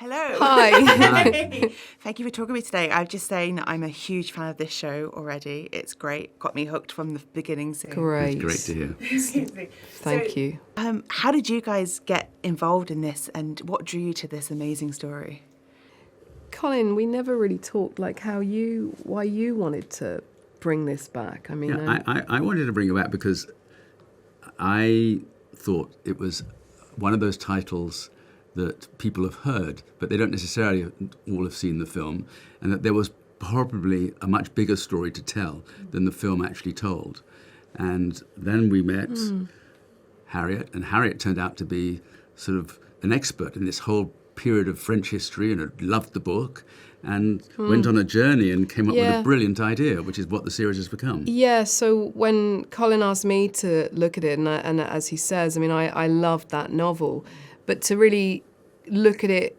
Hello. Hi. Thank you for talking to me today. I'm just saying that I'm a huge fan of this show already. It's great. Got me hooked from the beginning. So. Great. It's great to hear. Thank you. How did you guys get involved in this, and what drew you to this amazing story? Colin, we never really talked like why you wanted to bring this back. I mean, I wanted to bring it back because I thought it was one of those titles that people have heard, but they don't necessarily all have seen the film, and that there was probably a much bigger story to tell than the film actually told. And then we met Harriet, and Harriet turned out to be sort of an expert in this whole period of French history and had loved the book and went on a journey and came up with a brilliant idea, which is what the series has become. Yeah, so when Colin asked me to look at it, and as he says, I mean, I loved that novel, but to really look at it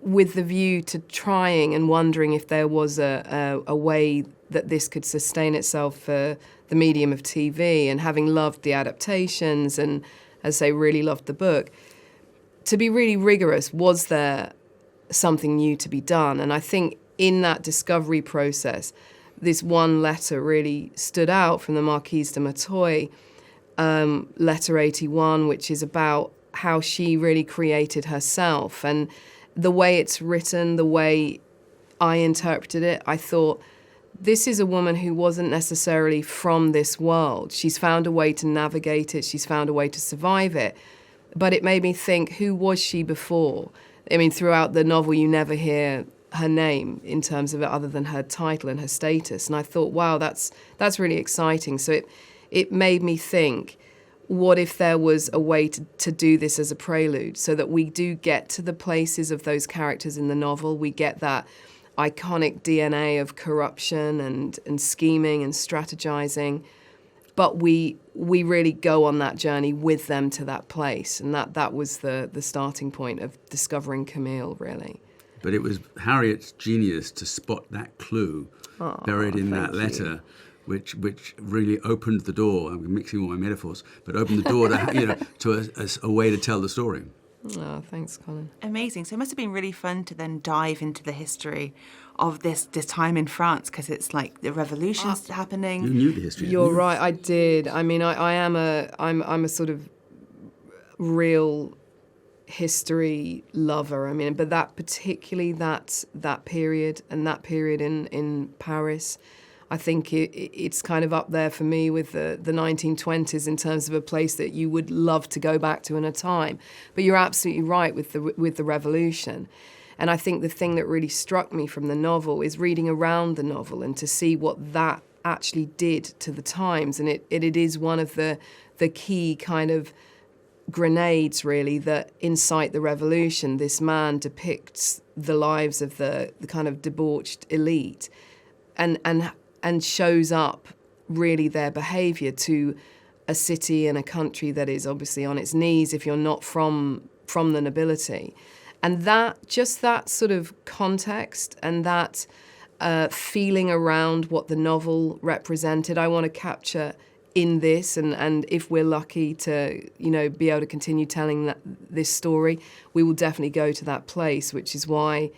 with the view to trying and wondering if there was a way that this could sustain itself for the medium of TV, and having loved the adaptations and, as I say, really loved the book, to be really rigorous, was there something new to be done? And I think in that discovery process, this one letter really stood out from the Marquise de Merteuil, letter 81, which is about how she really created herself. And the way it's written, the way I interpreted it, I thought, this is a woman who wasn't necessarily from this world. She's found a way to navigate it. She's found a way to survive it. But it made me think, who was she before? I mean, throughout the novel, you never hear her name in terms of it other than her title and her status. And I thought, wow, that's really exciting. So it made me think, what if there was a way to do this as a prelude so that we do get to the places of those characters in the novel? We get that iconic DNA of corruption and scheming and strategizing, but we really go on that journey with them to that place. And that was the starting point of discovering Camille, really. But it was Harriet's genius to spot that clue buried in that letter, which really opened the door. I'm mixing all my metaphors, but opened the door to a way to tell the story. Oh, thanks, Colin. Amazing. So it must have been really fun to then dive into the history of this time in France, because it's like the revolution's happening. You knew the history. You're right, I did. I mean, I'm a sort of real history lover. I mean, but that particularly that period and that period in Paris, I think it's kind of up there for me with the 1920s in terms of a place that you would love to go back to in a time. But you're absolutely right with the revolution. And I think the thing that really struck me from the novel is reading around the novel and to see what that actually did to the times. And it is one of the key kind of grenades, really, that incite the revolution. This man depicts the lives of the kind of debauched elite and shows up really their behaviour to a city and a country that is obviously on its knees if you're not from the nobility. And that sort of context and that feeling around what the novel represented, I want to capture in this. And if we're lucky to, be able to continue telling this story, we will definitely go to that place, which is why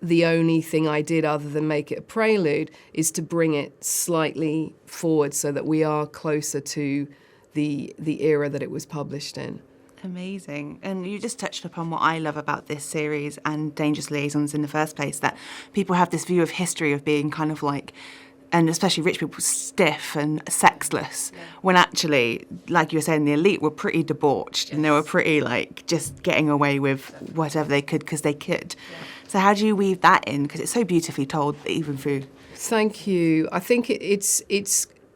the only thing I did other than make it a prelude is to bring it slightly forward so that we are closer to the era that it was published in. Amazing. And you just touched upon what I love about this series and Dangerous Liaisons in the first place, that people have this view of history of being kind of like, and especially rich people, stiff and sexless, when actually, like you were saying, the elite were pretty debauched and they were pretty like just getting away with whatever they could because they could. Yeah. So how do you weave that in? Because it's so beautifully told, even through... Thank you. I think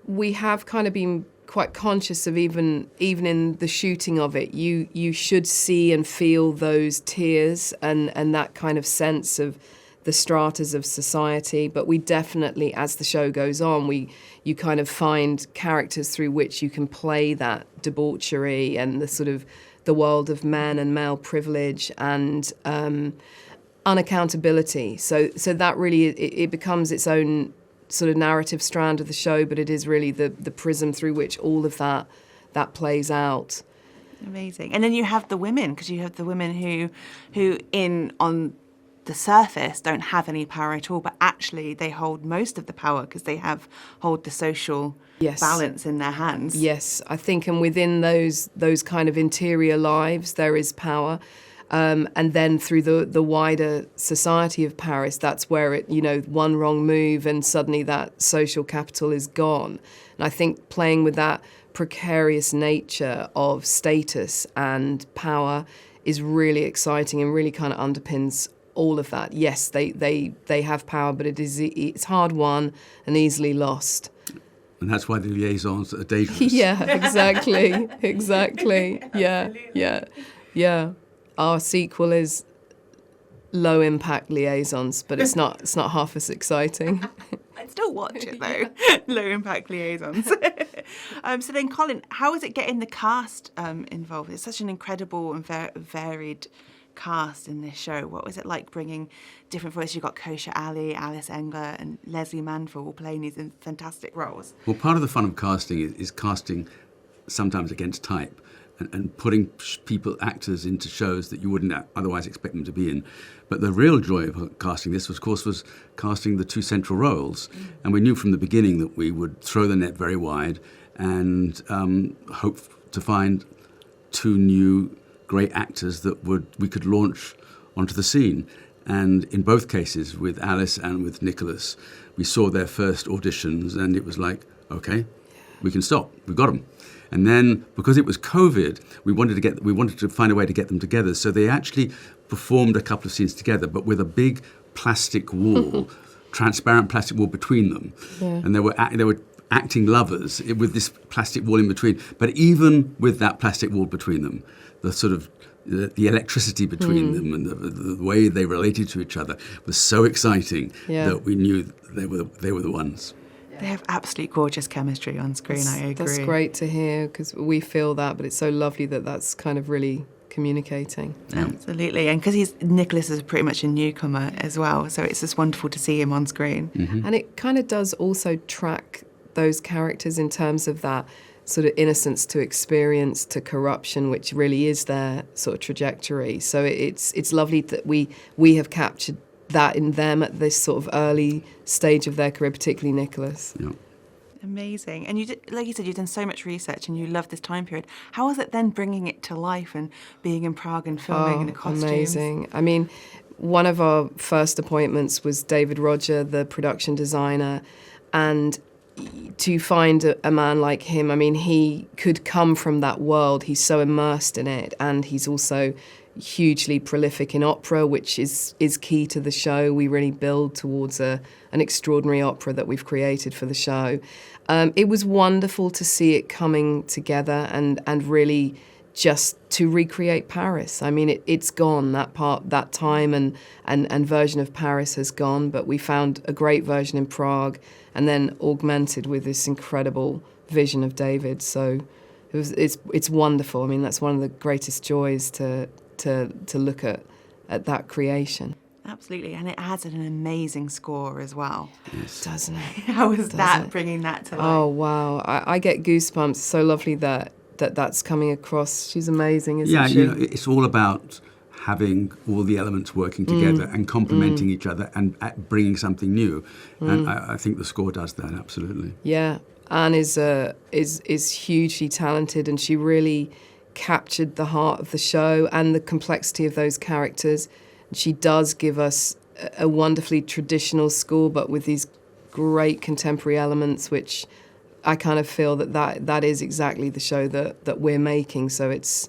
we have kind of been quite conscious of even in the shooting of it, you should see and feel those tears and that kind of sense of the stratas of society. But we definitely, as the show goes on, you kind of find characters through which you can play that debauchery and the sort of the world of men and male privilege and unaccountability. So that really, it becomes its own sort of narrative strand of the show, but it is really the prism through which all of that plays out. Amazing. And then you have the women, because you have the women who on the surface don't have any power at all, but actually they hold most of the power because they hold the social balance in their hands. Yes, I think, and within those kind of interior lives, there is power. And then through the wider society of Paris, that's where one wrong move and suddenly that social capital is gone. And I think playing with that precarious nature of status and power is really exciting and really kind of underpins all of that. Yes, they have power, but it's hard won and easily lost. And that's why the liaisons are dangerous. Yeah, exactly. Yeah. Our sequel is low impact liaisons, but it's not half as exciting. I'd still watch it though. Low impact liaisons. So then, Colin, how is it getting the cast involved? It's such an incredible and varied cast in this show. What was it like bringing different voices? You've got Kosar Ali, Alice Englert, and Lesley Manville all playing these fantastic roles. Well, part of the fun of casting is casting sometimes against type. And putting actors into shows that you wouldn't otherwise expect them to be in. But the real joy of casting this, of course, was casting the two central roles. And we knew from the beginning that we would throw the net very wide and hope to find two new great actors that we could launch onto the scene. And in both cases, with Alice and with Nicholas, we saw their first auditions and it was like, okay, we can stop, we've got them. And then, because it was COVID, we wanted to find a way to get them together. So they actually performed a couple of scenes together, but with a big plastic wall, transparent plastic wall between them. Yeah. And they were acting lovers with this plastic wall in between. But even with that plastic wall between them, the sort of the electricity between them and the way they related to each other was so exciting that we knew they were the ones. They have absolutely gorgeous chemistry on screen, I agree. That's great to hear, because we feel that, but it's so lovely that that's kind of really communicating. Absolutely, and because Nicholas is pretty much a newcomer as well, so it's just wonderful to see him on screen. Mm-hmm. And it kind of does also track those characters in terms of that sort of innocence to experience to corruption, which really is their sort of trajectory. So it's lovely that we have captured that in them at this sort of early stage of their career, particularly Nicholas. Yeah. Amazing. And like you said, you've done so much research and you love this time period. How was it then bringing it to life and being in Prague and filming in the costumes? Amazing. I mean, one of our first appointments was David Roger, the production designer, and to find a man like him, I mean, he could come from that world. He's so immersed in it, and he's also hugely prolific in opera, which is key to the show. We really build towards an extraordinary opera that we've created for the show. It was wonderful to see it coming together and really just to recreate Paris. I mean, it's gone, that time and version of Paris has gone, but we found a great version in Prague and then augmented with this incredible vision of David. So it's wonderful. I mean, that's one of the greatest joys to look at that creation. Absolutely, and it has an amazing score as well. Yes. Doesn't it? How was that, bringing that to life? Oh, wow. I get goosebumps. It's so lovely that's coming across. She's amazing, isn't she? Yeah, it's all about having all the elements working together and complementing each other and bringing something new. And I think the score does that, absolutely. Yeah, Anne is hugely talented, and she really captured the heart of the show and the complexity of those characters. She does give us a wonderfully traditional score, but with these great contemporary elements, which I kind of feel that is exactly the show that we're making. So it's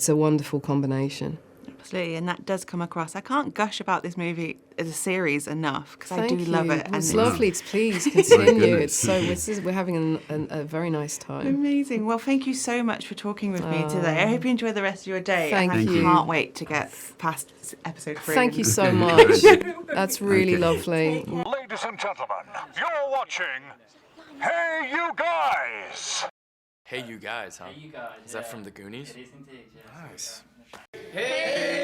a wonderful combination. Absolutely, and that does come across. I can't gush about this movie as a series enough because I do Thank love you. it. Well, it's lovely. Please continue. We're having a very nice time. Amazing. Well, thank you so much for talking with me today. I hope you enjoy the rest of your day. Thank and you. I can't wait to get past episode 3. Thank you so much. That's really lovely. Ladies and gentlemen, you're watching Hey You Guys! Hey You Guys, huh? Hey, you guys. Is that from the Goonies? It is indeed, yes. Nice. Hey!